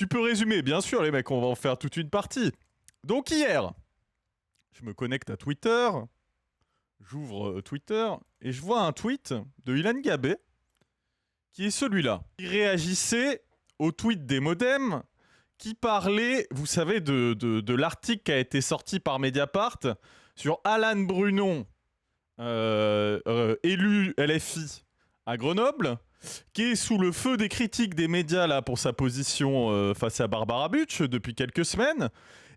Tu peux résumer, bien sûr, les mecs, on va en faire toute une partie. Donc hier, je me connecte à Twitter, j'ouvre Twitter, et je vois un tweet de Ilan Gabé, qui est celui-là. Il réagissait au tweet des modems, qui parlait, vous savez, de l'article qui a été sorti par Mediapart sur Alan Brunon, élu LFI à Grenoble, qui est sous le feu des critiques des médias là, pour sa position face à Barbara Butch depuis quelques semaines.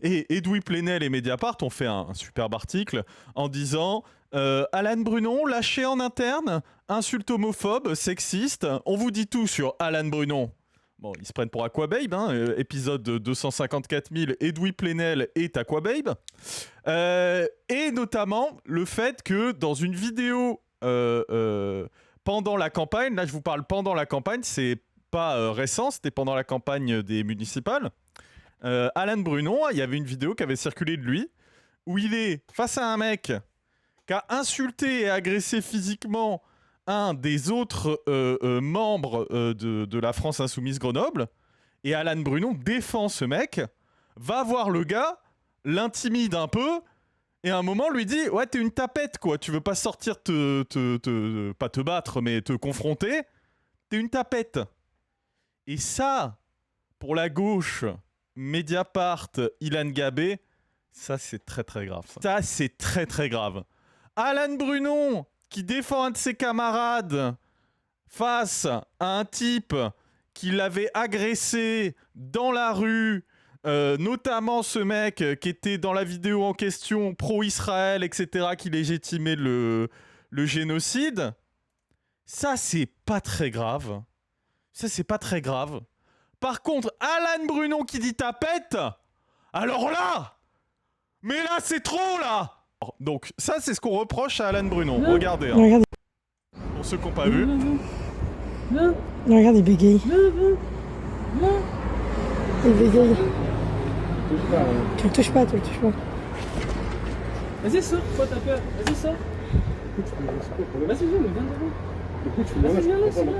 Et Edoui Plenel et Mediapart ont fait un superbe article en disant Alan Brunon, lâché en interne, insulte homophobe, sexiste, on vous dit tout sur Alan Brunon. Bon, ils se prennent pour Aquababe, hein, épisode 254 000, Edoui Plenel est Aquababe. Et notamment le fait que dans une vidéo pendant la campagne, là je vous parle pendant la campagne, c'est pas récent, c'était pendant la campagne des municipales, Alan Brunon, il y avait une vidéo qui avait circulé de lui, où il est face à un mec qui a insulté et agressé physiquement un des autres membres de la France Insoumise Grenoble, et Alan Brunon défend ce mec, va voir le gars, l'intimide un peu, et à un moment lui dit « Ouais, t'es une tapette, quoi, tu veux pas sortir pas te battre, mais te confronter, t'es une tapette. » Et ça, pour la gauche, Mediapart, Ilan Gabé, ça c'est très très grave. Ça c'est très très grave. Alan Brunon, qui défend un de ses camarades face à un type qui l'avait agressé dans la rue, notamment ce mec qui était dans la vidéo en question pro-Israël, etc., qui légitimait le génocide. Ça, c'est pas très grave. Ça, c'est pas très grave. Par contre, Alan Brunon qui dit tapette, alors là, mais là, c'est trop, là. Donc, ça, c'est ce qu'on reproche à Alan Brunon. Non. Regardez. Hein. Regarde. Pour ceux qui n'ont pas vu. Non. Regarde, il bégaye. Il bégaye. Tu le touches pas, tu le touches pas. Vas-y, sors, pourquoi t'as peur? Vas-y, sors. Vas-y, viens, viens devant. Vas-y, viens là, sors là.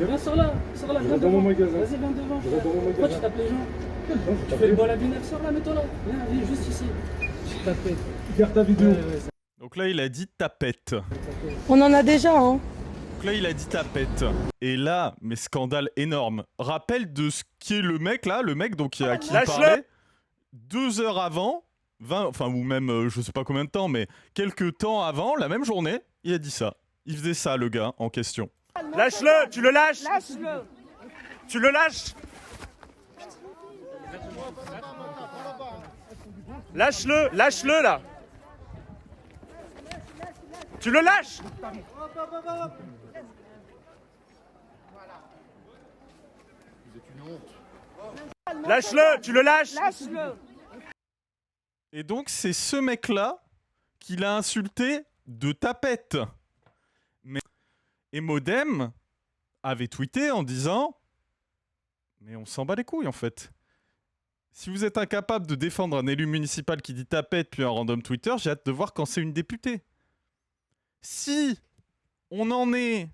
Viens, sors là, viens devant. Vas-y, viens devant. Pourquoi tu tapes les gens? Tu fais le bol à binaire, sors là, mets-toi là. Viens, juste ici. Tu tapais. Regarde ta vidéo. Donc là, il a dit tapette. On en a déjà, hein. Donc là, il a dit tapette. Et là, mais scandale énorme. Rappel de ce qui est le mec là, le mec donc à qui il parlait 2 heures avant, 20, enfin ou même je sais pas combien de temps, mais quelques temps avant, la même journée, il a dit ça. Il faisait ça, le gars en question. Lâche-le, tu le lâches. Tu le lâches. Lâche-le, lâche-le là. Tu le lâches. Lâche-le, tu le lâches. Et donc, c'est ce mec-là qui l'a insulté de tapette. Et Modem avait tweeté en disant « Mais on s'en bat les couilles, en fait. Si vous êtes incapable de défendre un élu municipal qui dit tapette puis un random Twitter, j'ai hâte de voir quand c'est une députée. Si on en est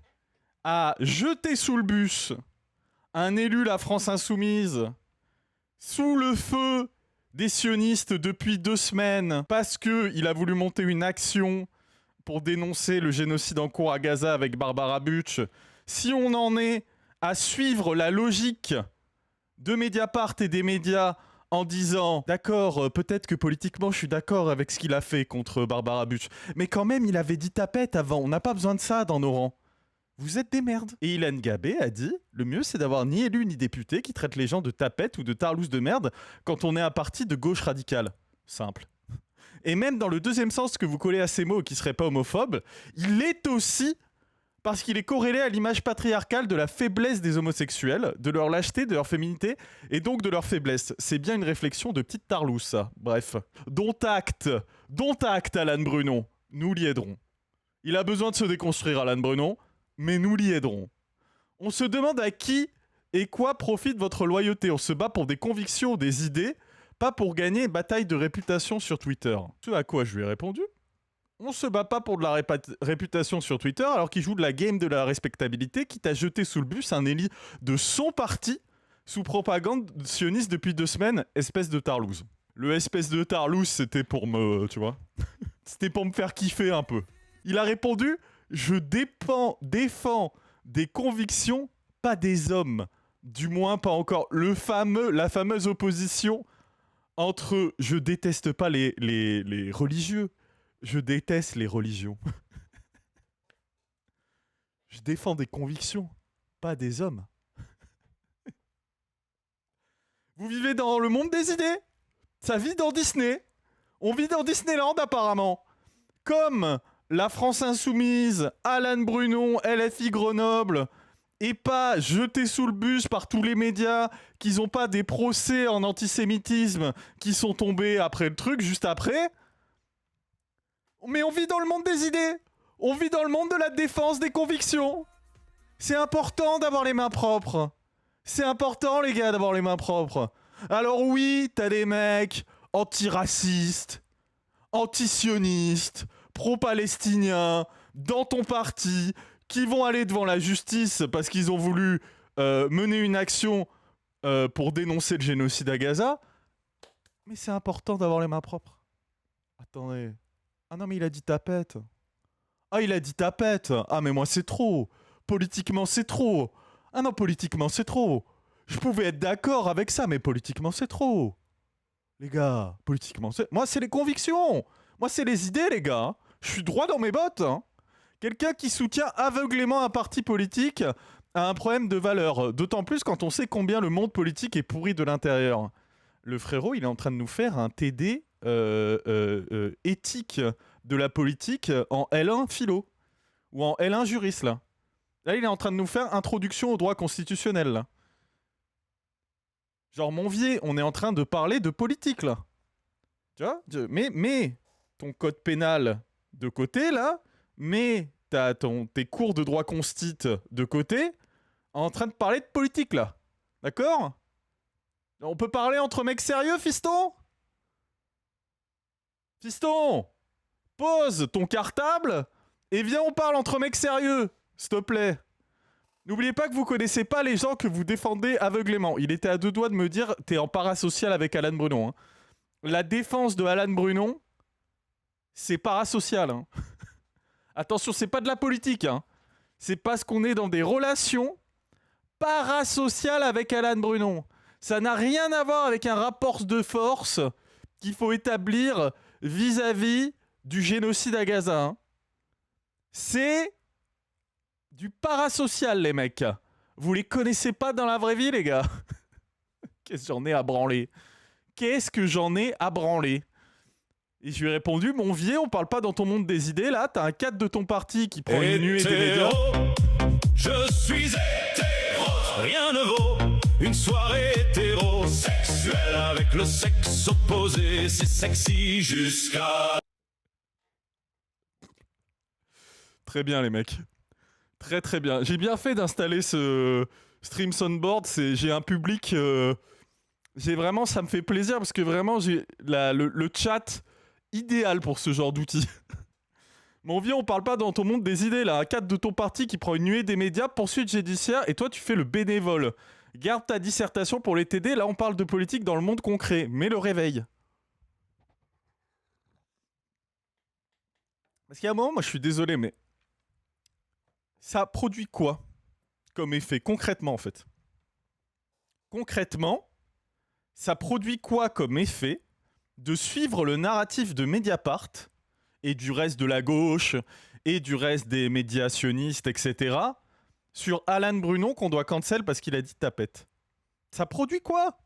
à jeter sous le bus un élu La France Insoumise sous le feu des sionistes depuis 2 semaines parce qu'il a voulu monter une action pour dénoncer le génocide en cours à Gaza avec Barbara Butch, si on en est à suivre la logique de Mediapart et des médias en disant « D'accord, peut-être que politiquement je suis d'accord avec ce qu'il a fait contre Barbara Butch, mais quand même il avait dit tapette avant, on n'a pas besoin de ça dans nos rangs. » Vous êtes des merdes. Et Ilan Gabé a dit « Le mieux c'est d'avoir ni élu ni député qui traite les gens de tapette ou de tarlouse de merde quand on est un parti de gauche radicale. » Simple. Et même dans le deuxième sens que vous collez à ces mots qui serait pas homophobe, il l'est aussi parce qu'il est corrélé à l'image patriarcale de la faiblesse des homosexuels, de leur lâcheté, de leur féminité, et donc de leur faiblesse. C'est bien une réflexion de petite tarlouse, ça. Bref. Dont acte, Alan Brunon. Nous l'y aiderons. Il a besoin de se déconstruire, Alan Brunon, mais nous l'y aiderons. On se demande à qui et quoi profite votre loyauté. On se bat pour des convictions, des idées, pas pour gagner une bataille de réputation sur Twitter. Ce à quoi je lui ai répondu. On se bat pas pour de la réputation sur Twitter alors qu'il joue de la game de la respectabilité, quitte à jeter sous le bus un élu de son parti sous propagande sioniste depuis 2 semaines, espèce de tarlouse. Le espèce de tarlouse, c'était pour me... Tu vois. C'était pour me faire kiffer un peu. Il a répondu « Je défends des convictions, pas des hommes. Du moins, pas encore. » La fameuse opposition entre « Je déteste pas les religieux. Je déteste les religions. » Je défends des convictions, pas des hommes. Vous vivez dans le monde des idées. Ça vit dans Disney. On vit dans Disneyland apparemment. Comme la France Insoumise, Alan Brunon, LFI Grenoble, et pas jeté sous le bus par tous les médias, qu'ils n'ont pas des procès en antisémitisme qui sont tombés après le truc, juste après. Mais on vit dans le monde des idées. On vit dans le monde de la défense des convictions. C'est important d'avoir les mains propres. C'est important, les gars, d'avoir les mains propres. Alors oui, t'as des mecs antiracistes, antisionistes, pro-palestiniens, dans ton parti, qui vont aller devant la justice parce qu'ils ont voulu mener une action pour dénoncer le génocide à Gaza. Mais c'est important d'avoir les mains propres. Attendez. Ah non, mais il a dit tapette. Ah, il a dit tapette. Ah, mais moi, c'est trop. Politiquement, c'est trop. Ah non, politiquement, c'est trop. Je pouvais être d'accord avec ça, mais politiquement, c'est trop. Les gars, politiquement, c'est... Moi, c'est les convictions. Moi, c'est les idées, les gars. Je suis droit dans mes bottes. Hein. Quelqu'un qui soutient aveuglément un parti politique a un problème de valeur. D'autant plus quand on sait combien le monde politique est pourri de l'intérieur. Le frérot, il est en train de nous faire un TD éthique de la politique en L1 philo. Ou en L1 juriste, là. Là, il est en train de nous faire introduction au droit constitutionnel, là. Genre, Monvier, on est en train de parler de politique, là. Tu vois ? Mais ton code pénal de côté, là, mais t'as tes cours de droit constit de côté, en train de parler de politique, là. D'accord ? On peut parler entre mecs sérieux, fiston ? Fiston, pose ton cartable et viens, on parle entre mecs sérieux, s'il te plaît. N'oubliez pas que vous connaissez pas les gens que vous défendez aveuglément. Il était à 2 doigts de me dire t'es en parasocial avec Alan Brunon. Hein. La défense de Alan Brunon, c'est parasocial. Hein. Attention, c'est pas de la politique. Hein. C'est parce qu'on est dans des relations parasociales avec Alan Brunon. Ça n'a rien à voir avec un rapport de force qu'il faut établir vis-à-vis du génocide à Gaza. Hein. C'est du parasocial, les mecs. Vous les connaissez pas dans la vraie vie, les gars. Qu'est-ce que j'en ai à branler ? Qu'est-ce que j'en ai à branler ? Et je lui ai répondu, mon vieux, on parle pas dans ton monde des idées, là. T'as un cadre de ton parti qui prend une nuée des médias. Je suis hétéro. Rien ne vaut une soirée hétérosexuelle avec le sexe opposé. C'est sexy jusqu'à... Très bien, les mecs. Très très bien. J'ai bien fait d'installer ce Stream Soundboard. J'ai un public... J'ai vraiment... Ça me fait plaisir parce que vraiment, j'ai le chat idéal pour ce genre d'outil. Mon vieux, on parle pas dans ton monde des idées, là. Un cadre de ton parti qui prend une nuée des médias, poursuite judiciaire, et toi, tu fais le bénévole. Garde ta dissertation pour les TD. Là, on parle de politique dans le monde concret. Mais le réveil. Parce qu'à un moment, moi, je suis désolé, mais... Ça produit quoi comme effet, concrètement, en fait ? Concrètement, ça produit quoi comme effet de suivre le narratif de Mediapart et du reste de la gauche et du reste des médias sionistes, etc., sur Alan Brunon qu'on doit cancel parce qu'il a dit tapette. Ça produit quoi ?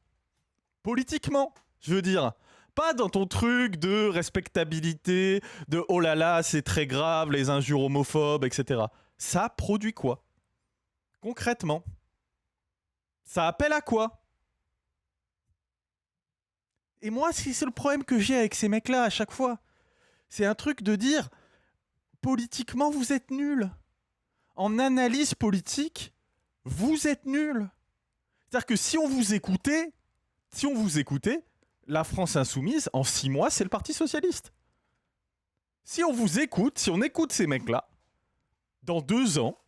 Politiquement, je veux dire. Pas dans ton truc de respectabilité, de oh là là, c'est très grave, les injures homophobes, etc. Ça produit quoi ? Concrètement. Ça appelle à quoi ? Et moi, c'est le problème que j'ai avec ces mecs-là à chaque fois. C'est un truc de dire, politiquement, vous êtes nuls. En analyse politique, vous êtes nuls. C'est-à-dire que si on vous écoutait, la France Insoumise, en 6 mois, c'est le Parti Socialiste. Si on vous écoute, si on écoute ces mecs-là, dans 2 ans,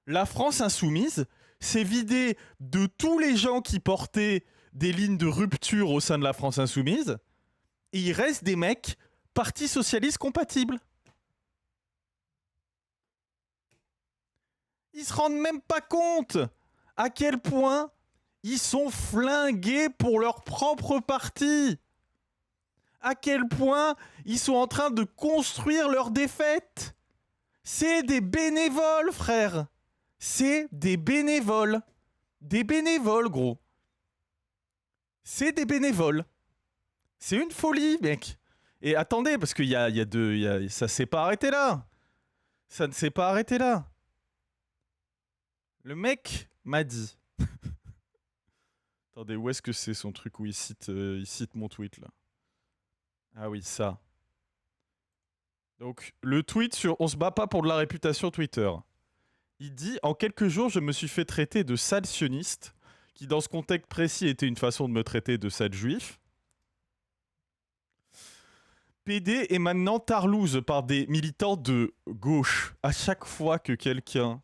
la France Insoumise, s'est vidé de tous les gens qui portaient des lignes de rupture au sein de la France insoumise, et il reste des mecs Parti socialiste compatibles. Ils se rendent même pas compte à quel point ils sont flingués pour leur propre parti. À quel point ils sont en train de construire leur défaite. C'est des bénévoles, frère. C'est des bénévoles. Des bénévoles, gros. C'est des bénévoles. C'est une folie, mec. Et attendez, parce qu'il ça s'est pas arrêté là. Ça ne s'est pas arrêté là. Le mec m'a dit... Attendez, où est-ce que c'est son truc où il cite mon tweet, là? Ah oui, ça. Donc, le tweet sur « On se bat pas pour de la réputation Twitter ». Il dit « En quelques jours, je me suis fait traiter de sale sioniste, qui dans ce contexte précis était une façon de me traiter de sale juif. PD est maintenant tarlouse par des militants de gauche. À chaque fois que quelqu'un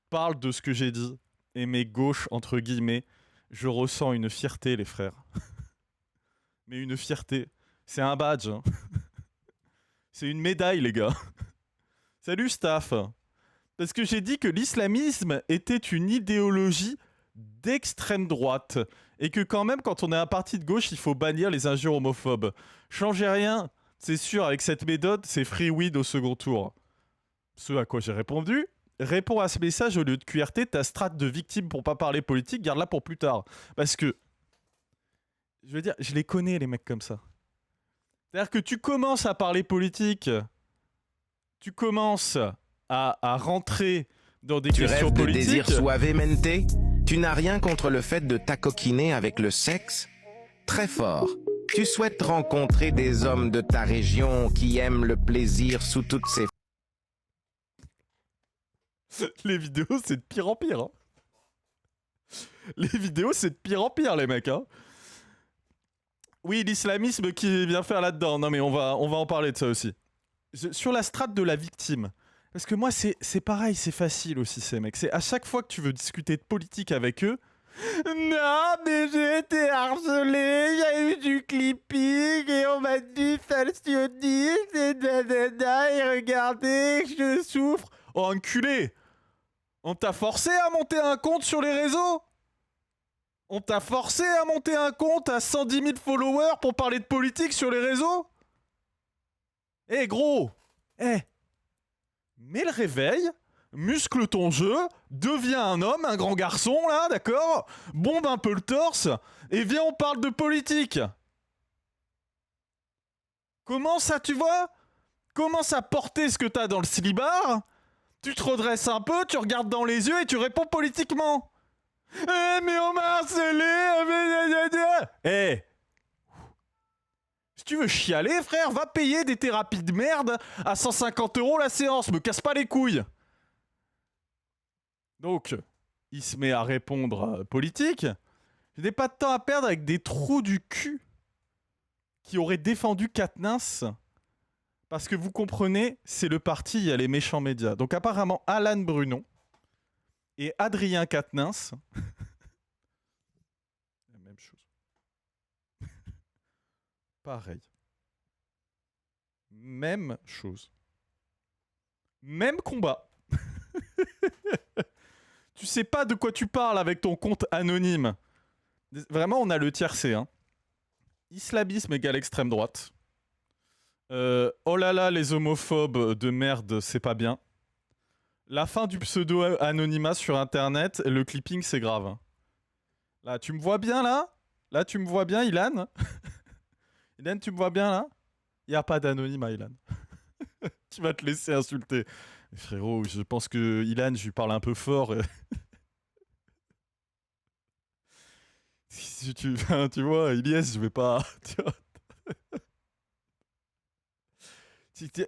parle de ce que j'ai dit, et mes gauches entre guillemets, je ressens une fierté, les frères. Mais une fierté. C'est un badge. Hein. C'est une médaille, les gars. Salut, staff. Parce que j'ai dit que l'islamisme était une idéologie d'extrême droite. Et que quand même, quand on est un parti de gauche, il faut bannir les injures homophobes. Changez rien. C'est sûr, avec cette méthode, c'est free weed au second tour. Ce à quoi j'ai répondu. Réponds à ce message au lieu de QRT, ta strate de victime pour pas parler politique, garde-la pour plus tard. Parce que, je veux dire, je les connais, les mecs comme ça. C'est-à-dire que tu commences à parler politique, tu commences à rentrer dans des questions politiques. Tu rêves de politiques. désir suavemente? Tu n'as rien contre le fait de t'acoquiner avec le sexe? Très fort. Tu souhaites rencontrer des hommes de ta région qui aiment le plaisir sous toutes ses... Les vidéos, c'est de pire en pire. Hein. Les vidéos, c'est de pire en pire, les mecs. Hein. Oui, l'islamisme qui vient faire là-dedans. Non, mais on va en parler de ça aussi. Sur la strate de la victime. Parce que moi, c'est pareil, c'est facile aussi, ces mecs. C'est à chaque fois que tu veux discuter de politique avec eux. Non, mais j'ai été harcelé, il y a eu du clipping et on m'a dit falsionniste et nanana et regardez, je souffre. Oh, enculé! On t'a forcé à monter un compte sur les réseaux? On t'a forcé à monter un compte à 110 000 followers pour parler de politique sur les réseaux? Eh gros! Mets le réveil, muscle ton jeu, deviens un homme, un grand garçon là, d'accord? Bombe un peu le torse, et viens on parle de politique! Commence à, tu vois? Commence à porter ce que t'as dans le slibard. Tu te redresses un peu, tu regardes dans les yeux et tu réponds politiquement. Mais on m'a harcelé. Si tu veux chialer, frère, va payer des thérapies de merde à 150 € la séance. Me casse pas les couilles. Donc, il se met à répondre politique. Je n'ai pas de temps à perdre avec des trous du cul qui auraient défendu Quatennens. Parce que vous comprenez, c'est le parti, il y a les méchants médias. Donc apparemment, Alan Brunon et Adrien Quatennens... la même chose. Pareil. Même chose. Même combat. Tu sais pas de quoi tu parles avec ton compte anonyme. Vraiment, on a le tiercé. Hein. Islamisme égale extrême droite. Oh là là, les homophobes de merde, c'est pas bien. La fin du pseudo-anonymat sur Internet, le clipping, c'est grave. Hein. Là, tu me vois bien, là? Là, tu me vois bien, Ilan? Ilan, tu me vois bien, là? Il n'y a pas d'anonymat, Ilan. Tu vas te laisser insulter. Frérot, je pense que Ilan, je lui parle un peu fort. Tu vois, Ilyes, je vais pas...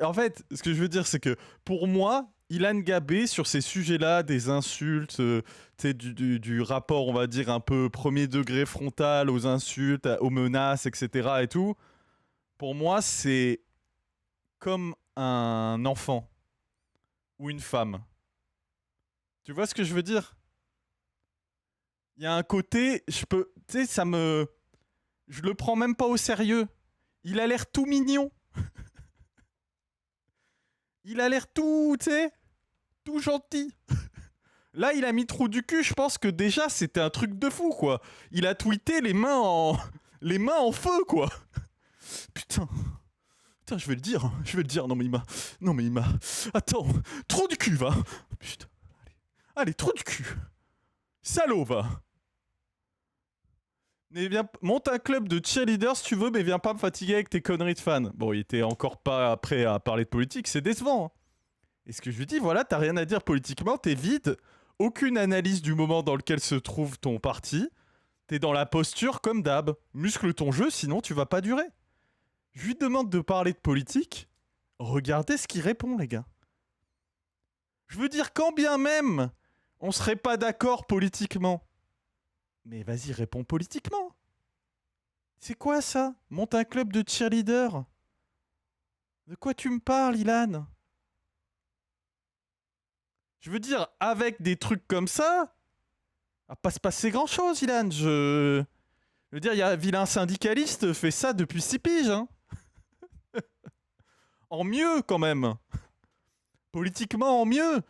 En fait, ce que je veux dire, c'est que pour moi, Ilan Gabé, sur ces sujets-là, des insultes, du rapport, on va dire, un peu premier degré frontal aux insultes, aux menaces, etc. et tout, pour moi, c'est comme un enfant ou une femme. Tu vois ce que je veux dire? Il y a un côté, tu sais, je le prends même pas au sérieux. Il a l'air tout mignon. Il a l'air tout, tu sais, tout gentil. Là, il a mis trou du cul, je pense que déjà, c'était un truc de fou, quoi. Il a tweeté les mains en feu, quoi. Putain, je vais le dire. Non, mais il m'a... Attends, trou du cul, va. Putain, allez, trou du cul. Salaud, va. Mais viens, monte un club de cheerleaders si tu veux, mais viens pas me fatiguer avec tes conneries de fans. Bon, il était encore pas prêt à parler de politique, c'est décevant. Hein. Et ce que je lui dis, voilà, t'as rien à dire politiquement, t'es vide, aucune analyse du moment dans lequel se trouve ton parti, t'es dans la posture comme d'hab. Muscle ton jeu, sinon tu vas pas durer. Je lui demande de parler de politique, regardez ce qu'il répond, les gars. Je veux dire, quand bien même on serait pas d'accord politiquement, mais vas-y, réponds politiquement. C'est quoi ça? Monte un club de cheerleader. De quoi tu me parles, Ilan? Je veux dire, avec des trucs comme ça, va pas se passer grand-chose, Ilan. Je veux dire, il y a un vilain syndicaliste fait ça depuis 6 piges. Hein. En mieux, quand même. Politiquement, en mieux.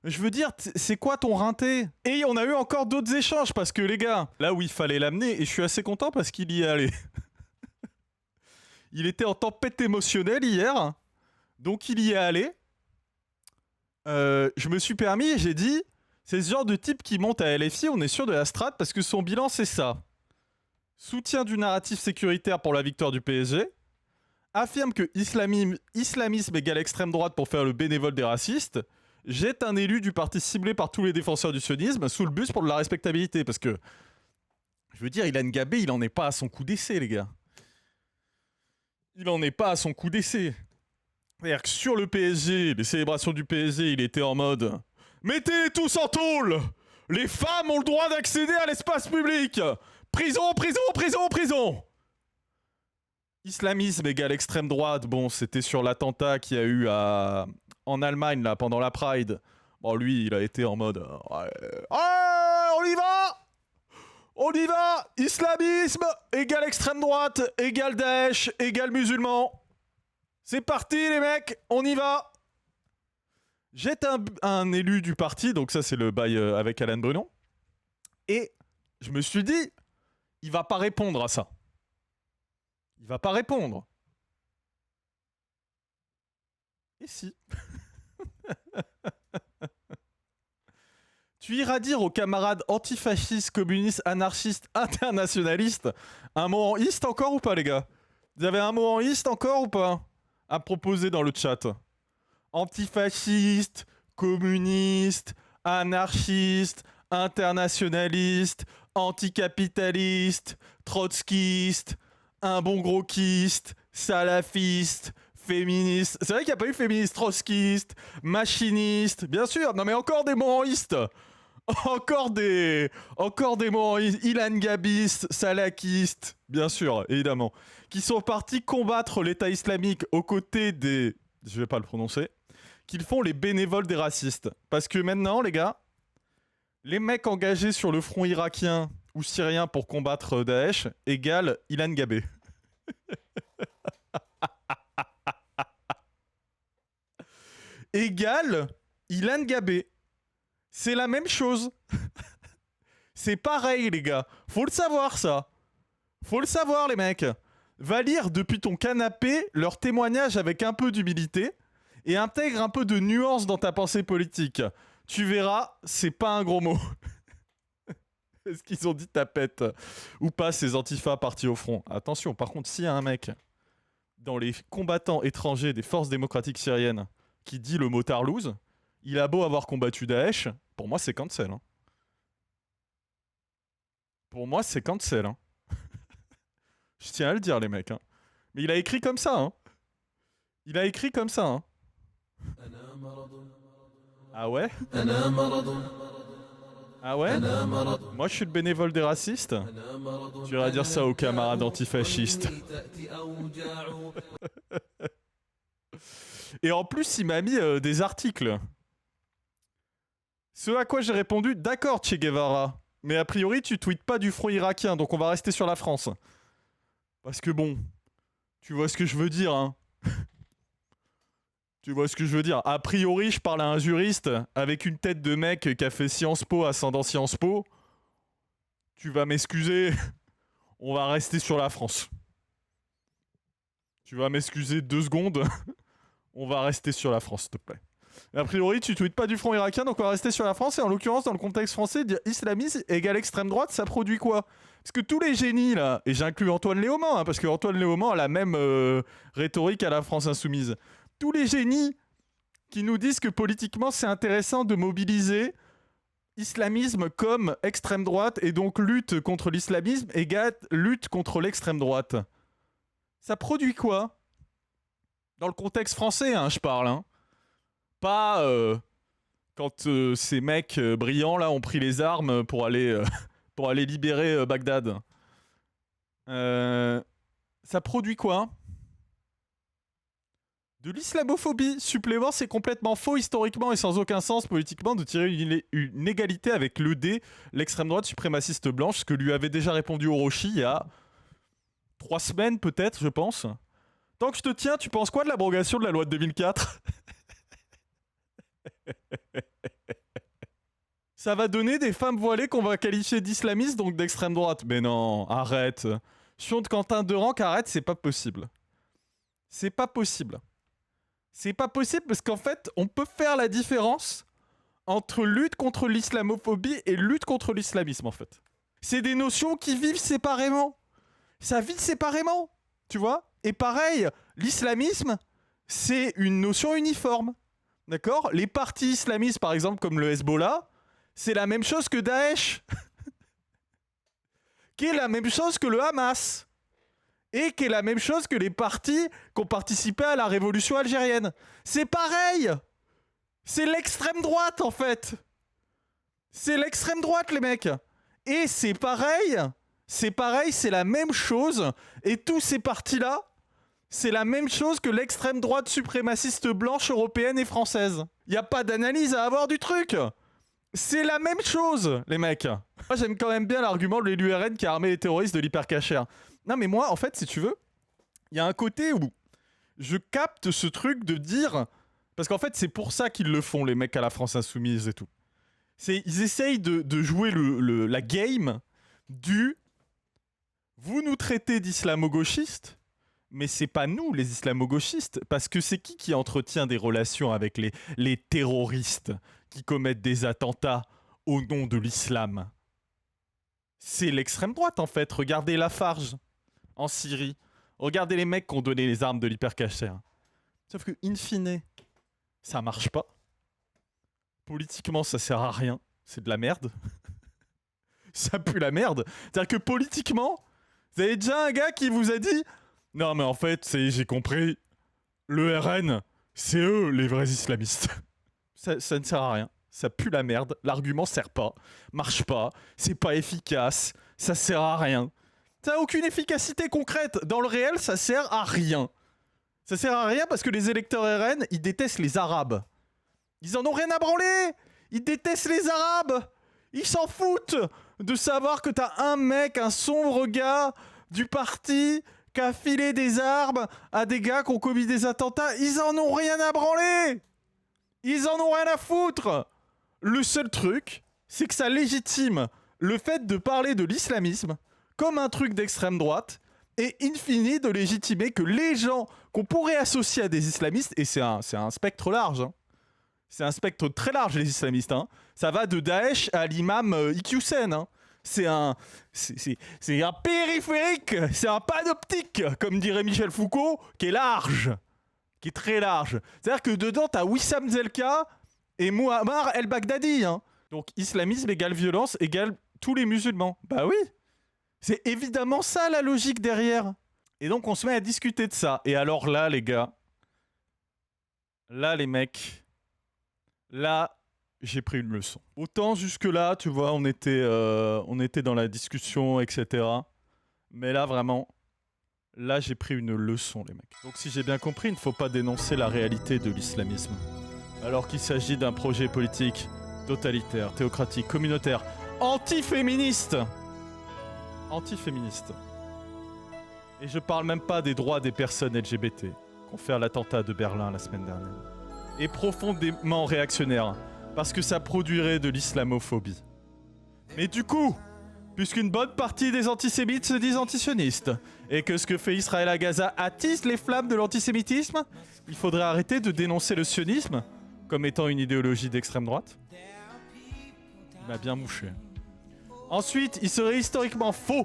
Je veux dire, c'est quoi ton rinté? Et on a eu encore d'autres échanges parce que les gars, là où il fallait l'amener, et je suis assez content parce qu'il y est allé. Il était en tempête émotionnelle hier, donc il y est allé. Je me suis permis et j'ai dit, c'est ce genre de type qui monte à LFI, on est sûr de la strat parce que son bilan c'est ça. Soutien du narratif sécuritaire pour la victoire du PSG. Affirme que islamisme égale extrême droite pour faire le bénévole des racistes. Jette un élu du parti ciblé par tous les défenseurs du sionisme sous le bus pour de la respectabilité. Parce que, je veux dire, Ilan Gabé, il en est pas à son coup d'essai, les gars. Il en est pas à son coup d'essai. C'est-à-dire que sur le PSG, les célébrations du PSG, il était en mode « Mettez-les tous en tôle! Les femmes ont le droit d'accéder à l'espace public! Prison, prison, prison, prison !» Islamisme égale extrême droite, bon, c'était sur l'attentat qu'il y a eu en Allemagne, là, pendant la Pride. Bon, lui, il a été en mode... on y va! On y va! Islamisme égale extrême droite, égale Daesh, égale musulman. C'est parti, les mecs, on y va! Jette un élu du parti, donc ça, c'est le bail avec Alain Brunon. Et je me suis dit, il va pas répondre à ça. Il va pas répondre. Et si. Tu iras dire aux camarades antifascistes, communistes, anarchistes, internationalistes un mot en iste encore ou pas, les gars? Vous avez un mot en iste encore ou pas à proposer dans le chat? Antifasciste, communiste, anarchiste, internationaliste, anticapitaliste, trotskiste, un bon gros kiste, salafiste, féministe. C'est vrai qu'il n'y a pas eu féministe, trotskiste, machiniste, bien sûr. Non mais encore des mots en iste. Encore des mots en iste. Ilan Gabiste, salakiste, bien sûr, évidemment. Qui sont partis combattre l'État islamique aux côtés des... Je vais pas le prononcer. Qu'ils font les bénévoles des racistes. Parce que maintenant, les gars, les mecs engagés sur le front irakien ou syrien pour combattre Daesh égale Ilan Gabé. Égale Ilan Gabé. C'est la même chose. C'est pareil, les gars. Faut le savoir, ça. Faut le savoir, les mecs. Va lire depuis ton canapé leurs témoignages avec un peu d'humilité et intègre un peu de nuance dans ta pensée politique. Tu verras, c'est pas un gros mot. Est-ce qu'ils ont dit tapette ou pas, ces antifas partis au front? Attention, par contre, s'il y a un mec dans les combattants étrangers des forces démocratiques syriennes qui dit le mot tarlouse, il a beau avoir combattu Daesh, pour moi c'est cancel. Hein. Pour moi c'est cancel. Hein. Je tiens à le dire, les mecs. Hein. Mais il a écrit comme ça. Hein. Il a écrit comme ça. Hein. Ah ouais? Ah ouais? Moi je suis le bénévole des racistes? Tu iras dire ça aux camarades antifascistes. Et en plus il m'a mis des articles. Ce à quoi j'ai répondu, d'accord Che Guevara, Mais a priori, tu tweets pas du front irakien, donc on va rester sur la France. Parce que bon, tu vois ce que je veux dire, hein. Tu vois ce que je veux dire. A priori, je parle à un juriste avec une tête de mec qui a fait Sciences Po, ascendant Sciences Po. Tu vas m'excuser, on va rester sur la France. Tu vas m'excuser 2 secondes, on va rester sur la France, s'il te plaît. A priori, tu tweets pas du front irakien, donc on va rester sur la France. Et en l'occurrence, dans le contexte français, dire islamisme égale extrême droite, ça produit quoi? Parce que tous les génies, là, et j'inclus Antoine Léaumont, hein, parce que Antoine Léaumont a la même rhétorique à la France insoumise. Tous les génies qui nous disent que politiquement, c'est intéressant de mobiliser islamisme comme extrême droite, et donc lutte contre l'islamisme égale lutte contre l'extrême droite. Ça produit quoi? Dans le contexte français, hein, je parle, hein. Pas quand ces mecs brillants là ont pris les armes pour aller libérer Bagdad. Ça produit quoi? De l'islamophobie. Supplément, c'est complètement faux historiquement et sans aucun sens politiquement de tirer une égalité avec l'ED, l'extrême droite suprémaciste blanche, ce que lui avait déjà répondu Orochi il y a 3 semaines peut-être, je pense. Tant que je te tiens, tu penses quoi de l'abrogation de la loi de 2004? Ça va donner des femmes voilées qu'on va qualifier d'islamistes, donc d'extrême droite. Mais non, arrête. Chion de Quentin Deranque, arrête, c'est pas possible. C'est pas possible. C'est pas possible parce qu'en fait, on peut faire la différence entre lutte contre l'islamophobie et lutte contre l'islamisme, en fait. C'est des notions qui vivent séparément. Ça vit séparément, tu vois? Et pareil, l'islamisme, c'est une notion uniforme. D'accord? Les partis islamistes, par exemple, comme le Hezbollah, c'est la même chose que Daesh. Qui est la même chose que le Hamas. Et qui est la même chose que les partis qui ont participé à la révolution algérienne. C'est pareil! C'est l'extrême droite, en fait! C'est l'extrême droite, les mecs! Et c'est pareil, c'est la même chose. Et tous ces partis-là, c'est la même chose que l'extrême droite suprémaciste blanche européenne et française. Y a pas d'analyse à avoir du truc. C'est la même chose, les mecs. Moi, j'aime quand même bien l'argument de l'URN qui a armé les terroristes de l'hypercachère. Non, mais moi, en fait, si tu veux, il y a un côté où je capte ce truc de dire... Parce qu'en fait, c'est pour ça qu'ils le font, les mecs à la France Insoumise et tout. Ils essayent de jouer la game du... Vous nous traitez d'islamo-gauchistes, mais c'est pas nous, les islamo-gauchistes, parce que c'est qui entretient des relations avec les terroristes qui commettent des attentats au nom de l'islam? C'est l'extrême droite, en fait. Regardez Lafarge en Syrie. Regardez les mecs qui ont donné les armes de l'hypercachère. Sauf que, in fine, ça marche pas. Politiquement, ça sert à rien. C'est de la merde. Ça pue la merde. C'est-à-dire que politiquement, vous avez déjà un gars qui vous a dit « Non, mais en fait, j'ai compris. Le RN, c'est eux les vrais islamistes. » Ça ne sert à rien. Ça pue la merde. L'argument sert pas. Marche pas. C'est pas efficace. Ça sert à rien. Ça n'a aucune efficacité concrète. Dans le réel, ça sert à rien. Ça sert à rien parce que les électeurs RN, ils détestent les Arabes. Ils en ont rien à branler. Ils détestent les Arabes. Ils s'en foutent de savoir que t'as un mec, un sombre gars du parti qui a filé des armes à des gars qui ont commis des attentats. Ils en ont rien à branler. Ils en ont rien à foutre. Le seul truc, c'est que ça légitime le fait de parler de l'islamisme comme un truc d'extrême droite et in fine de légitimer que les gens qu'on pourrait associer à des islamistes, et c'est un spectre large, hein. C'est un spectre très large, les islamistes, hein. Ça va de Daesh à l'imam Iqiyoussen, hein. C'est un périphérique, c'est un panoptique, comme dirait Michel Foucault, qui est large, qui est très large. C'est-à-dire que dedans, t'as Wissam Zelka et Muammar el-Baghdadi, hein. Donc islamisme égale violence égale tous les musulmans. Bah oui, c'est évidemment ça la logique derrière. Et donc on se met à discuter de ça. Et alors là, les gars, là les mecs, là j'ai pris une leçon. Autant jusque-là, tu vois, on était dans la discussion, etc. Mais là vraiment, là j'ai pris une leçon, les mecs. Donc si j'ai bien compris, il ne faut pas dénoncer la réalité de l'islamisme. Alors qu'il s'agit d'un projet politique totalitaire, théocratique, communautaire, anti-féministe. Anti-féministe. Et je parle même pas des droits des personnes LGBT qu'ont fait à l'attentat de Berlin la semaine dernière. Et profondément réactionnaire, parce que ça produirait de l'islamophobie. Mais du coup, puisqu'une bonne partie des antisémites se disent antisionistes, et que ce que fait Israël à Gaza attise les flammes de l'antisémitisme, il faudrait arrêter de dénoncer le sionisme comme étant une idéologie d'extrême droite. Il m'a bien mouché. Ensuite, il serait historiquement faux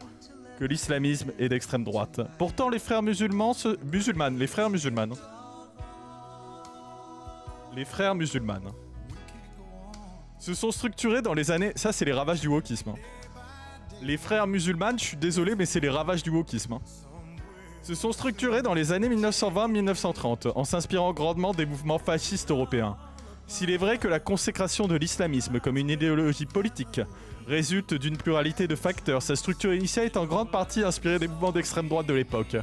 que l'islamisme est d'extrême droite. Pourtant, les frères musulmans les frères musulmanes se sont structurés dans les années... Ça, c'est les ravages du wokisme. Les frères musulmanes, je suis désolé, mais c'est les ravages du wokisme. Se sont structurés dans les années 1920-1930, en s'inspirant grandement des mouvements fascistes européens. S'il est vrai que la consécration de l'islamisme comme une idéologie politique résulte d'une pluralité de facteurs, sa structure initiale est en grande partie inspirée des mouvements d'extrême droite de l'époque.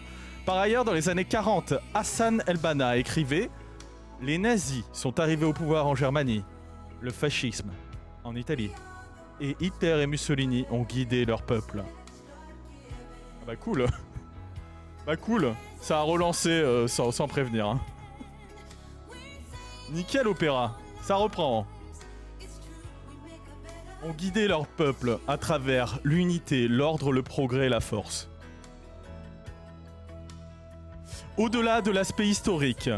Par ailleurs, dans les années 40, Hassan el-Banna écrivait « Les nazis sont arrivés au pouvoir en Germanie, le fascisme en Italie, et Hitler et Mussolini ont guidé leur peuple. » Ah bah cool. Bah cool, ça a relancé sans prévenir. Hein. Nickel opéra, ça reprend. Ont guidé leur peuple à travers l'unité, l'ordre, le progrès et la force. Au-delà de l'aspect historique,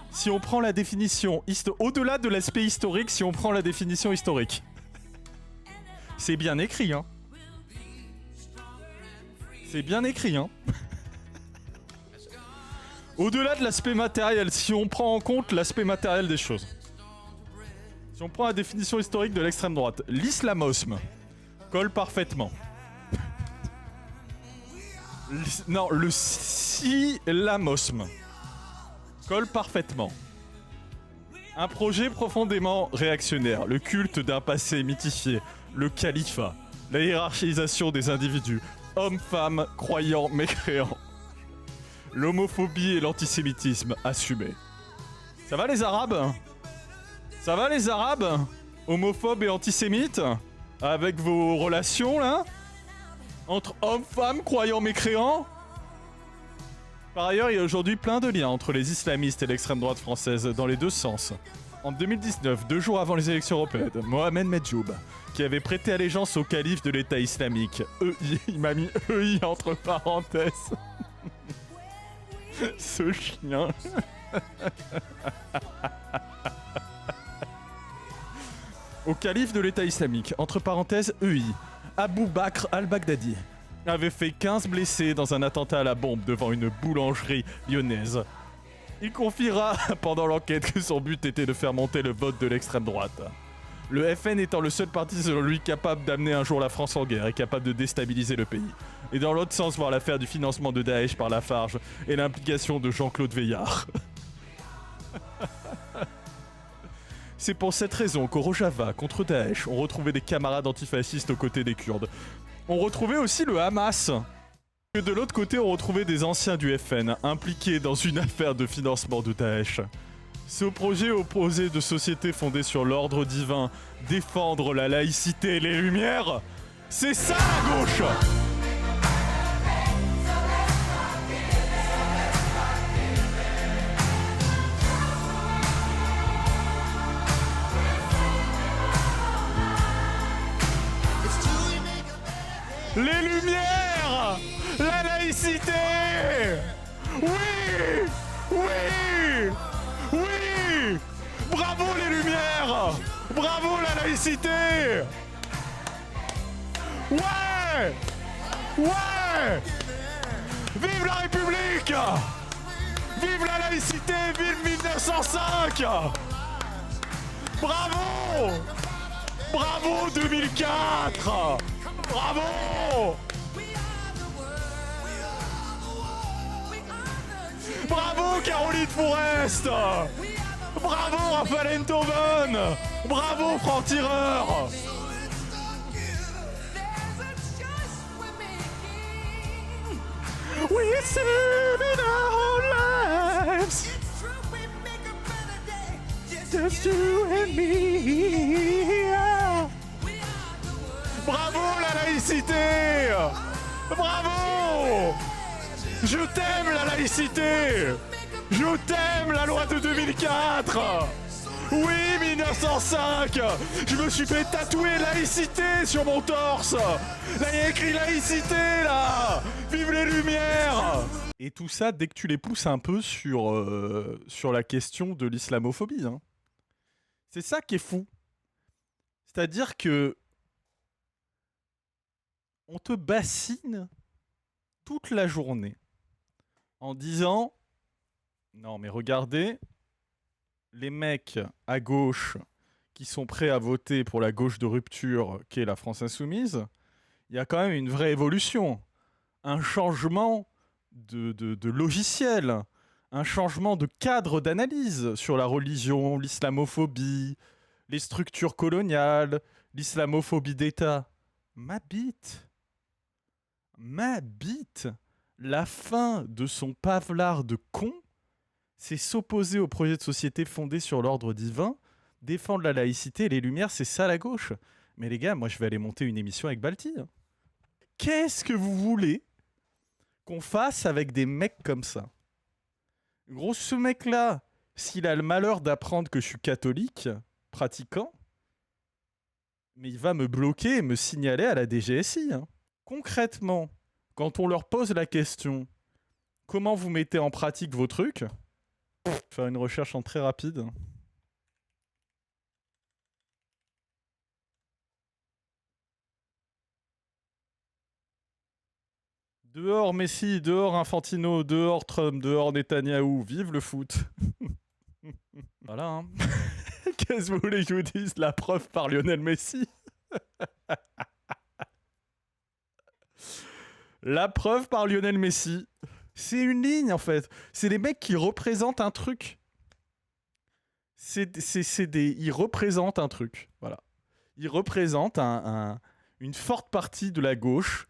si on prend la définition au-delà de l'aspect historique, si on prend la définition historique. C'est bien écrit, hein. C'est bien écrit, hein. Au-delà de l'aspect matériel, si on prend en compte l'aspect matériel des choses. Si on prend la définition historique de l'extrême droite, l'islamosme colle parfaitement. Non, le silamosme colle parfaitement. Un projet profondément réactionnaire, le culte d'un passé mythifié, le califat, la hiérarchisation des individus, hommes, femmes, croyants, mécréants. L'homophobie et l'antisémitisme assumés. Ça va les Arabes ? Ça va les Arabes ? Homophobes et antisémites ? Avec vos relations là ? Entre hommes, femmes, croyants, mécréants ? Par ailleurs, il y a aujourd'hui plein de liens entre les islamistes et l'extrême droite française dans les deux sens. En 2019, 2 jours avant les élections européennes, Mohamed Medjoub, qui avait prêté allégeance au calife de l'État islamique, EI, il m'a mis EI entre parenthèses. Ce chien. Au calife de l'État islamique, entre parenthèses EI, Abou Bakr al-Baghdadi, avait fait 15 blessés dans un attentat à la bombe devant une boulangerie lyonnaise. Il confiera pendant l'enquête que son but était de faire monter le vote de l'extrême droite. Le FN étant le seul parti selon lui capable d'amener un jour la France en guerre et capable de déstabiliser le pays. Et dans l'autre sens, voir l'affaire du financement de Daesh par Lafarge et l'implication de Jean-Claude Veillard. C'est pour cette raison qu'au Rojava, contre Daesh, on retrouvait des camarades antifascistes aux côtés des Kurdes. On retrouvait aussi le Hamas. Que de l'autre côté, on retrouvait des anciens du FN impliqués dans une affaire de financement de Daesh. Ce projet opposé de société fondée sur l'ordre divin, défendre la laïcité et les lumières, c'est ça la gauche! Les lumières! La laïcité! Oui! Oui! Oui! Bravo les lumières! Bravo la laïcité! Ouais! Ouais! Vive la République! Vive la laïcité! Vive 1905! Bravo! Bravo 2004! Bravo! Bravo Caroline Forest! Bravo Raphaël Enthoven! Bravo Franc-Tireur! We serve in our whole lives, just you and me. Bravo la laïcité! Bravo! Je t'aime la laïcité! Je t'aime la loi de 2004! Oui, 1905! Je me suis fait tatouer laïcité sur mon torse! Là, il y a écrit laïcité, là! Vive les Lumières! Et tout ça, dès que tu les pousses un peu sur la question de l'islamophobie. Hein. C'est ça qui est fou. C'est-à-dire que on te bassine toute la journée en disant « Non, mais regardez, les mecs à gauche qui sont prêts à voter pour la gauche de rupture qu'est la France Insoumise, il y a quand même une vraie évolution, un changement de logiciel, un changement de cadre d'analyse sur la religion, l'islamophobie, les structures coloniales, l'islamophobie d'État. Ma bite, la fin de son pavelard de con, c'est s'opposer au projet de société fondé sur l'ordre divin, défendre la laïcité et les Lumières, c'est ça la gauche. Mais les gars, moi je vais aller monter une émission avec Balti. Hein. Qu'est-ce que vous voulez qu'on fasse avec des mecs comme ça? Gros, ce mec-là, s'il a le malheur d'apprendre que je suis catholique, pratiquant, mais il va me bloquer et me signaler à la DGSI. Hein. Concrètement, quand on leur pose la question « Comment vous mettez en pratique vos trucs ?» Faire une recherche en très rapide. Dehors Messi, dehors Infantino, dehors Trump, dehors Netanyahou, vive le foot. Voilà. Hein. Qu'est-ce que vous voulez que je vous dise? La preuve par Lionel Messi. La preuve par Lionel Messi. C'est une ligne en fait. C'est des mecs qui représentent un truc. Ils représentent un truc. Voilà. Ils représentent une forte partie de la gauche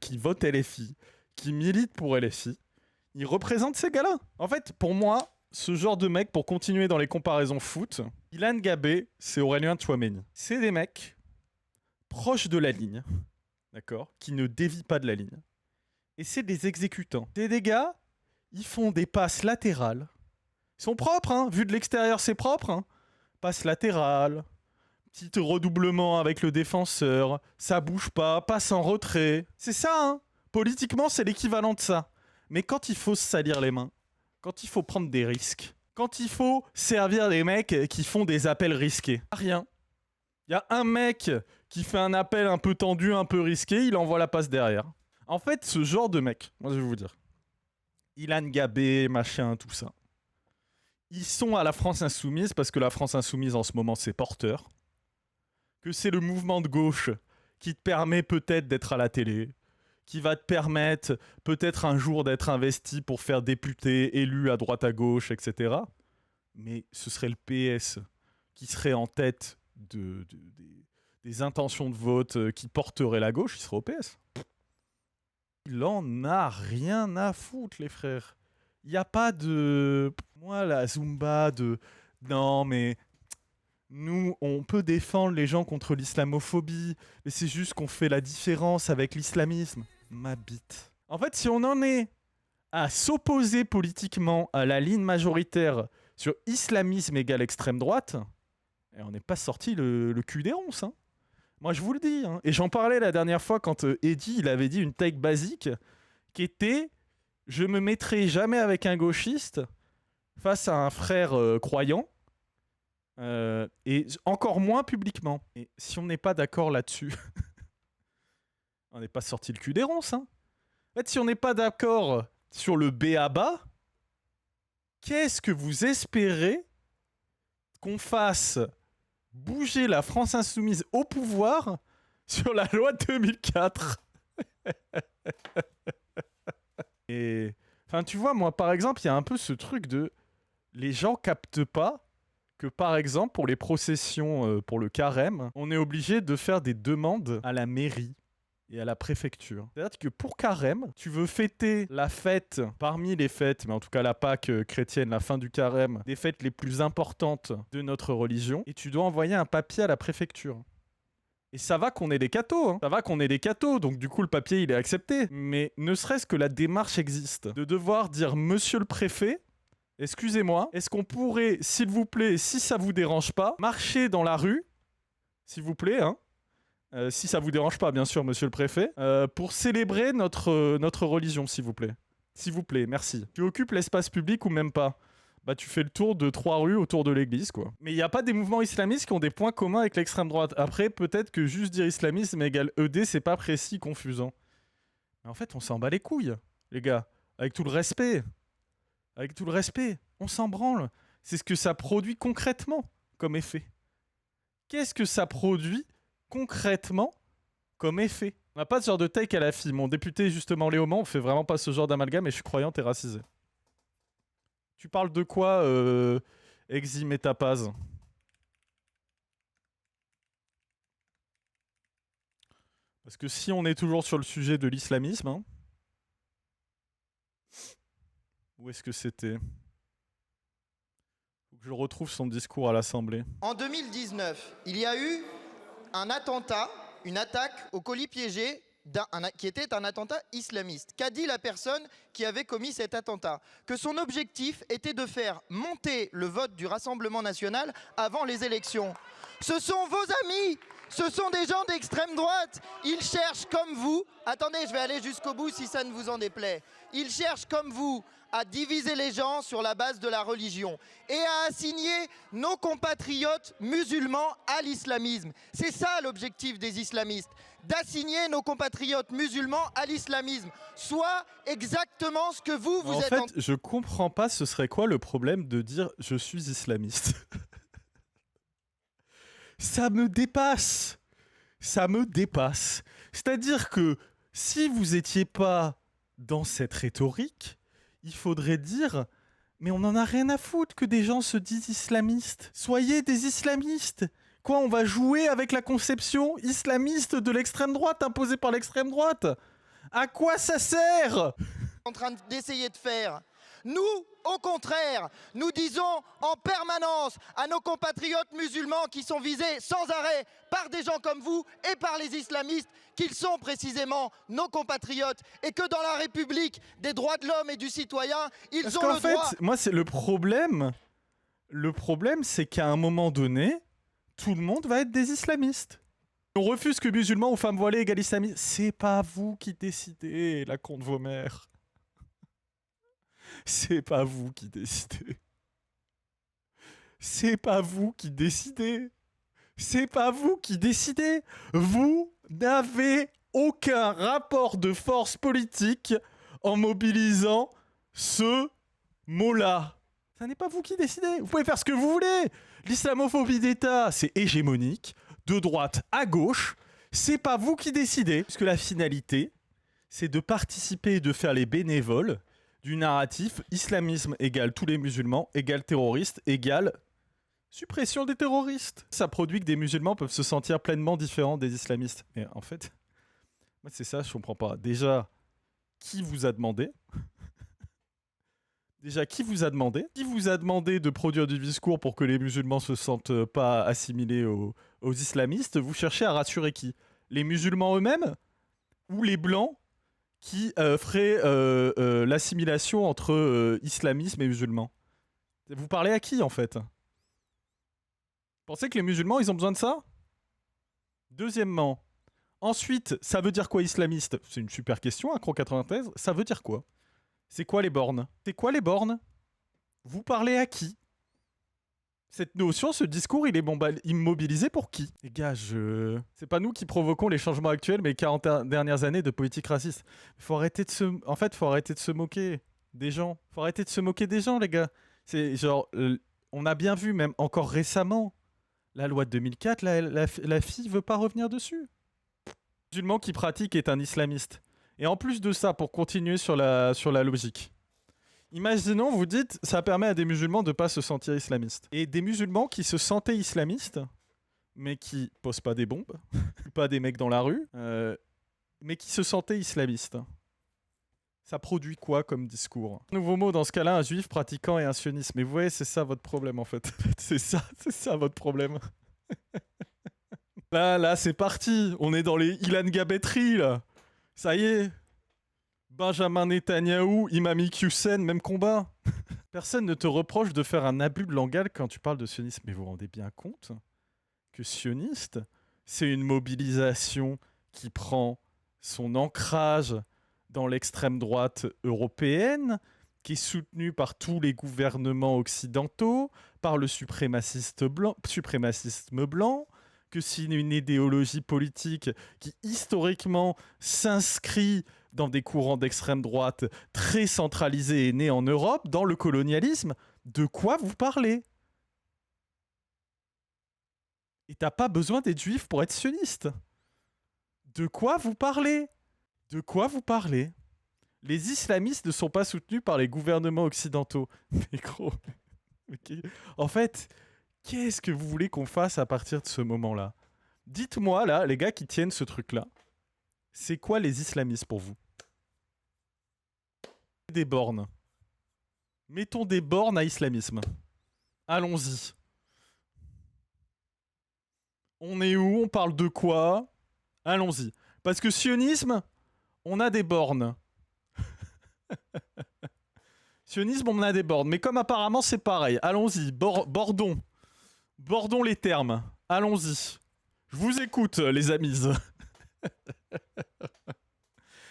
qui vote LFI, qui milite pour LFI. Ils représentent ces gars-là. En fait, pour moi, ce genre de mec, pour continuer dans les comparaisons foot, Ilan Gabé, c'est Aurélien Tchouaméni. C'est des mecs proches de la ligne, d'accord, qui ne dévient pas de la ligne. Et c'est des exécutants. C'est des gars, ils font des passes latérales. Ils sont propres, hein. Vu de l'extérieur, c'est propre. Hein. Passe latérale, petit redoublement avec le défenseur, ça bouge pas, passe en retrait. C'est ça, hein. Politiquement, c'est l'équivalent de ça. Mais quand il faut se salir les mains, quand il faut prendre des risques, quand il faut servir des mecs qui font des appels risqués, rien. Il y a un mec qui fait un appel un peu tendu, un peu risqué, il envoie la passe derrière. En fait, ce genre de mec, moi je vais vous dire, Ilan Gabé, machin, tout ça, ils sont à la France Insoumise parce que la France Insoumise en ce moment c'est porteur, que c'est le mouvement de gauche qui te permet peut-être d'être à la télé, qui va te permettre peut-être un jour d'être investi pour faire député, élu à droite à gauche, etc. Mais ce serait le PS qui serait en tête des intentions de vote qui porteraient la gauche, il serait au PS. Il en a rien à foutre, les frères. Il n'y a pas de... Moi, la Zumba de... Non, mais... Nous, on peut défendre les gens contre l'islamophobie, mais c'est juste qu'on fait la différence avec l'islamisme. Ma bite. En fait, si on en est à s'opposer politiquement à la ligne majoritaire sur islamisme égale extrême droite, et on n'est pas sorti le cul des ronces. Hein. Moi, je vous le dis. Hein. Et j'en parlais la dernière fois quand Eddy, il avait dit une take basique qui était « Je me mettrai jamais avec un gauchiste face à un frère croyant. » Et encore moins publiquement. Et si on n'est pas d'accord là-dessus, on n'est pas sorti le cul des ronces. Hein. En fait, si on n'est pas d'accord sur le b.a.-ba, qu'est-ce que vous espérez qu'on fasse bouger la France Insoumise au pouvoir sur la loi de 2004? Et enfin, tu vois, moi, par exemple, il y a un peu ce truc de les gens captent pas que, par exemple, pour les processions pour le carême, on est obligé de faire des demandes à la mairie et à la préfecture. C'est-à-dire que pour carême, tu veux fêter la fête, parmi les fêtes, mais en tout cas la Pâque chrétienne, la fin du carême, des fêtes les plus importantes de notre religion, et tu dois envoyer un papier à la préfecture. Et ça va qu'on ait des cathos, hein. Ça va qu'on ait des cathos, donc du coup le papier il est accepté. Mais ne serait-ce que la démarche existe. De devoir dire monsieur le préfet, excusez-moi, est-ce qu'on pourrait, s'il vous plaît, si ça vous dérange pas, marcher dans la rue, s'il vous plaît, hein, si ça vous dérange pas, bien sûr, monsieur le préfet, pour célébrer notre religion, s'il vous plaît. S'il vous plaît, merci. Tu occupes l'espace public ou même pas? Bah tu fais le tour de 3 rues autour de l'église, quoi. Mais il n'y a pas des mouvements islamistes qui ont des points communs avec l'extrême droite. Après, peut-être que juste dire islamisme égale ED, c'est pas précis, confusant. Mais en fait, on s'en bat les couilles, les gars. Avec tout le respect. Avec tout le respect. On s'en branle. C'est ce que ça produit concrètement comme effet. Qu'est-ce que ça produit concrètement comme effet? On n'a pas ce genre de take à la fille. Mon député, justement, Léo Mans, on fait vraiment pas ce genre d'amalgame et je suis croyante et racisé. Tu parles de quoi, Exim et Tapaz? Parce que si on est toujours sur le sujet de l'islamisme, hein, où est-ce que c'était? Faut que je retrouve son discours à l'Assemblée. En 2019, il y a eu un attentat, une attaque au colis piégé qui était un attentat islamiste. Qu'a dit la personne qui avait commis cet attentat? Que son objectif était de faire monter le vote du Rassemblement national avant les élections. Ce sont vos amis, ce sont des gens d'extrême droite. Ils cherchent comme vous, attendez, je vais aller jusqu'au bout si ça ne vous en déplaît. Ils cherchent comme vous à diviser les gens sur la base de la religion et à assigner nos compatriotes musulmans à l'islamisme. C'est ça l'objectif des islamistes, d'assigner nos compatriotes musulmans à l'islamisme, soit exactement ce que vous êtes en fait, je comprends pas, ce serait quoi le problème de dire je suis islamiste? Ça me dépasse. Ça me dépasse. C'est-à-dire que si vous étiez pas dans cette rhétorique, il faudrait dire mais on en a rien à foutre que des gens se disent islamistes. Soyez des islamistes. Quoi, on va jouer avec la conception islamiste de l'extrême droite imposée par l'extrême droite? À quoi ça sert? en train d'essayer de faire. Nous, au contraire, nous disons en permanence à nos compatriotes musulmans qui sont visés sans arrêt par des gens comme vous et par les islamistes qu'ils sont précisément nos compatriotes et que dans la République des droits de l'homme et du citoyen, ils ont le droit... Parce qu'en fait, moi, c'est le problème. Le problème, c'est qu'à un moment donné, tout le monde va être des islamistes. On refuse que musulmans ou femmes voilées égale islamistes. C'est pas vous qui décidez, la con de vos mères. C'est pas vous qui décidez. C'est pas vous qui décidez. C'est pas vous qui décidez. Vous n'avez aucun rapport de force politique en mobilisant ce mot-là. Ça n'est pas vous qui décidez. Vous pouvez faire ce que vous voulez. L'islamophobie d'État, c'est hégémonique. De droite à gauche, c'est pas vous qui décidez. Parce que la finalité, c'est de participer et de faire les bénévoles du narratif islamisme égale tous les musulmans, égale terroristes, égale suppression des terroristes. Ça produit que des musulmans peuvent se sentir pleinement différents des islamistes. Mais en fait, moi c'est ça, je comprends pas. Déjà, qui vous a demandé? Déjà, qui vous a demandé? Qui vous a demandé de produire du discours pour que les musulmans se sentent pas assimilés aux islamistes? Vous cherchez à rassurer qui? Les musulmans eux-mêmes? Ou les blancs qui feraient l'assimilation entre islamisme et musulmans? Vous parlez à qui, en fait? Vous pensez que les musulmans, ils ont besoin de ça? Deuxièmement, ensuite, ça veut dire quoi islamiste? C'est une super question, Acro 93. Ça veut dire quoi? C'est quoi les bornes? C'est quoi les bornes? Vous parlez à qui? Cette notion, ce discours, il est immobilisé pour qui? Les gars, c'est pas nous qui provoquons les changements actuels, mais 40 dernières années de politique raciste. Faut arrêter de en fait, faut arrêter de se moquer des gens. Faut arrêter de se moquer des gens, les gars. C'est genre, on a bien vu, même encore récemment, la loi de 2004, la fille veut pas revenir dessus. Le musulman qui pratique est un islamiste. Et en plus de ça, pour continuer sur la logique, imaginons, vous dites, ça permet à des musulmans de ne pas se sentir islamistes. Et des musulmans qui se sentaient islamistes, mais qui posent pas des bombes, pas des mecs dans la rue, mais qui se sentaient islamistes. Ça produit quoi comme discours? Nouveau mot dans ce cas-là, un juif pratiquant et un sioniste. Mais vous voyez, c'est ça votre problème en fait. C'est ça votre problème. Là, c'est parti. On est dans les Ilan Gabetri, là. Ça y est. Benjamin Netanyahou, Imam Hussein, même combat. Personne ne te reproche de faire un abus de langage quand tu parles de sionisme. Mais vous vous rendez bien compte que sioniste, c'est une mobilisation qui prend son ancrage dans l'extrême droite européenne, qui est soutenue par tous les gouvernements occidentaux, par le suprémacisme blanc, que c'est une idéologie politique qui historiquement s'inscrit dans des courants d'extrême droite très centralisés et nés en Europe, dans le colonialisme. De quoi vous parlez? Et t'as pas besoin d'être juif pour être sioniste. De quoi vous parlez? De quoi vous parlez? Les islamistes ne sont pas soutenus par les gouvernements occidentaux. Mais gros... En fait, qu'est-ce que vous voulez qu'on fasse à partir de ce moment-là? Dites-moi, là, les gars qui tiennent ce truc-là, c'est quoi les islamistes pour vous? Des bornes. Mettons des bornes à islamisme. Allons-y. On est où? On parle de quoi? Allons-y. Parce que sionisme, on a des bornes. Sionisme, on a des bornes. Mais comme apparemment c'est pareil. Allons-y. Bordons. Bordons les termes. Allons-y. Je vous écoute, les amis.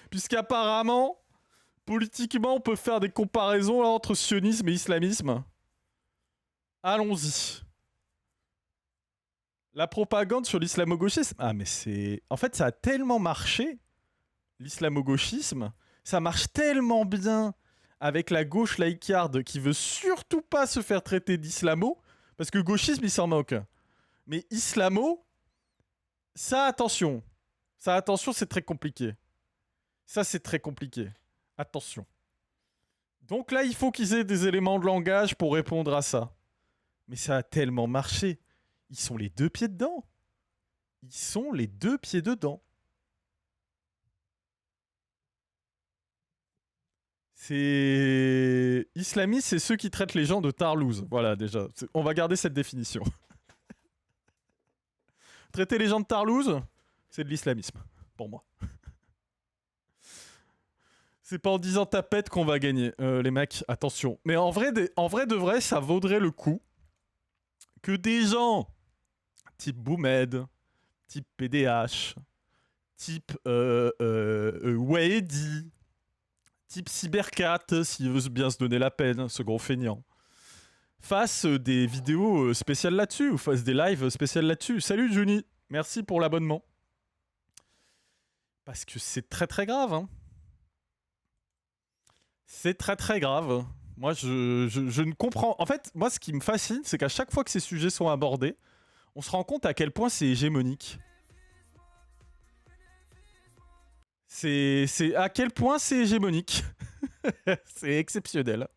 Puisqu'apparemment, politiquement, on peut faire des comparaisons là, entre sionisme et islamisme. Allons-y. La propagande sur l'islamo-gauchisme. Ah, mais c'est... En fait, ça a tellement marché, l'islamo-gauchisme. Ça marche tellement bien avec la gauche laïcarde qui veut surtout pas se faire traiter d'islamo. Parce que gauchisme, il s'en moque. Mais islamo, ça, attention. Ça, attention, c'est très compliqué. Ça, c'est très compliqué. Attention. Donc là, il faut qu'ils aient des éléments de langage pour répondre à ça. Mais ça a tellement marché. Ils sont les deux pieds dedans. Ils sont les deux pieds dedans. C'est... Islamistes, c'est ceux qui traitent les gens de tarlouse. Voilà, déjà. On va garder cette définition. Traiter les gens de tarlouse, c'est de l'islamisme, pour moi. C'est pas en disant tapette qu'on va gagner, les mecs, attention. Mais en vrai de vrai, ça vaudrait le coup que des gens type Boumed, type PDH, type Waedi, type Cybercat, s'il veut bien se donner la peine, ce gros feignant, fassent des vidéos spéciales là-dessus, ou fassent des lives spéciales là-dessus. Salut Juni, merci pour l'abonnement. Parce que c'est très très grave, hein. C'est très très grave. Moi, je ne comprends... En fait, moi, ce qui me fascine, c'est qu'à chaque fois que ces sujets sont abordés, on se rend compte à quel point c'est hégémonique. C'est à quel point c'est hégémonique. C'est exceptionnel.